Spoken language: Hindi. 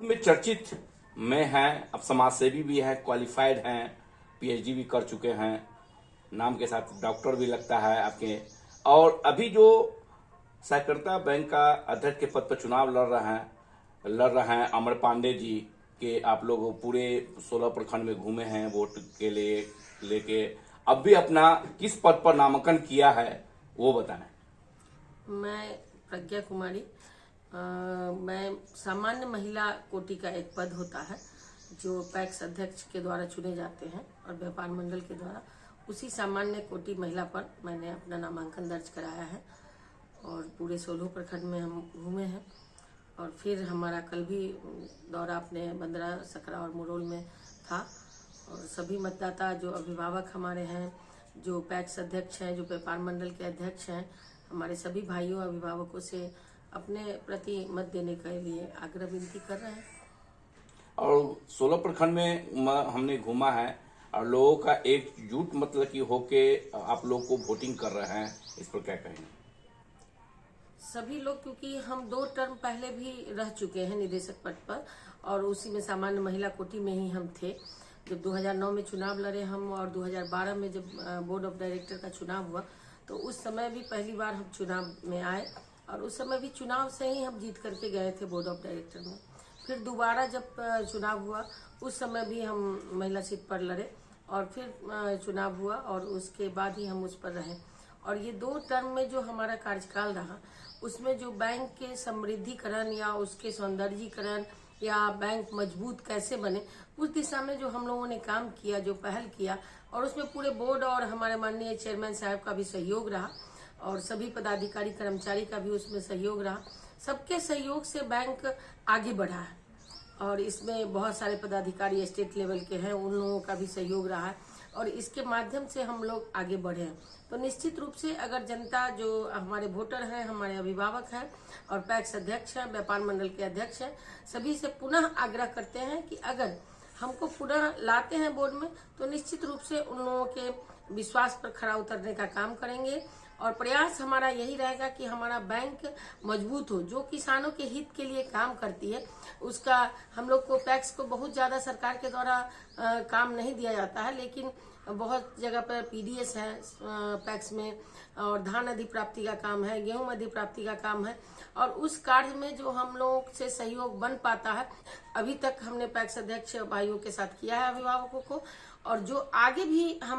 में चर्चित में हैं, अब समाज सेवी भी हैं, क्वालिफाइड हैं, पीएचडी भी कर चुके हैं, नाम के साथ डॉक्टर भी लगता है आपके। और अभी जो सहकारिता बैंक का अध्यक्ष के पद पर चुनाव लड़ रहे हैं अमर पांडे जी के। आप लोग पूरे 16 प्रखंड में घूमे हैं वोट के लिए लेके, अब भी अपना किस पद पर नामांकन किया है वो बताएं। मैं प्रज्ञा कुमारी, मैं सामान्य महिला कोटि का एक पद होता है जो पैक्स अध्यक्ष के द्वारा चुने जाते हैं और व्यापार मंडल के द्वारा, उसी सामान्य कोटि महिला पर मैंने अपना नामांकन दर्ज कराया है। और पूरे 16 प्रखंड में हम घूमे हैं और फिर हमारा कल भी दौरा अपने बंदरा, सकरा और मुरौल में था। और सभी मतदाता जो अभिभावक हमारे हैं, जो पैक्स अध्यक्ष हैं, जो व्यापार मंडल के अध्यक्ष हैं, हमारे सभी भाइयों अभिभावकों से अपने प्रति मत देने के लिए आग्रह विनती कर रहे हैं। और 16 प्रखंड में हमने घूमा है और लोगों का एकजुट मतलब कि होके आप लोग को वोटिंग कर रहे हैं, इस पर क्या कहेंगे? सभी लोग, क्योंकि हम 2 टर्म पहले भी रह चुके हैं निदेशक पद पर और उसी में सामान्य महिला कोटि में ही हम थे। जब 2009 में चुनाव लड़े हम और 2012 में जब बोर्ड ऑफ डायरेक्टर का चुनाव हुआ तो उस समय भी पहली बार हम चुनाव में आए और उस समय भी चुनाव से ही हम जीत करके गए थे बोर्ड ऑफ डायरेक्टर में। फिर दोबारा जब चुनाव हुआ उस समय भी हम महिला सीट पर लड़े और फिर चुनाव हुआ और उसके बाद ही हम उस पर रहे। और ये 2 टर्म में जो हमारा कार्यकाल रहा उसमें जो बैंक के समृद्धिकरण या उसके सौंदर्यीकरण या बैंक मजबूत कैसे बने, उस दिशा में जो हम लोगों ने काम किया, जो पहल किया, और उसमें पूरे बोर्ड और हमारे माननीय चेयरमैन साहब का भी सहयोग रहा और सभी पदाधिकारी कर्मचारी का भी उसमें सहयोग रहा। सबके सहयोग से बैंक आगे बढ़ा है और इसमें बहुत सारे पदाधिकारी स्टेट लेवल के हैं, उन लोगों का भी सहयोग रहा है और इसके माध्यम से हम लोग आगे बढ़े हैं। तो निश्चित रूप से अगर जनता, जो हमारे वोटर हैं, हमारे अभिभावक हैं और पैक्स अध्यक्ष हैं, व्यापार मंडल के अध्यक्ष हैं, सभी से पुनः आग्रह करते हैं कि अगर हमको पुनः लाते हैं बोर्ड में तो निश्चित रूप से उन लोगों के विश्वास पर खरा उतरने का काम करेंगे और प्रयास हमारा यही रहेगा कि हमारा बैंक मजबूत हो। जो किसानों के हित के लिए काम करती है उसका हम लोग को, पैक्स को बहुत ज्यादा सरकार के द्वारा काम नहीं दिया जाता है, लेकिन बहुत जगह पर पीडीएस है पैक्स में और धान अधिप्राप्ति का काम है, गेहूं अधिप्राप्ति का काम है और उस कार्य में जो हम लोग से सहयोग बन पाता है अभी तक हमने पैक्स अध्यक्ष भाइयों के साथ किया है अभिभावकों को, और जो आगे भी हम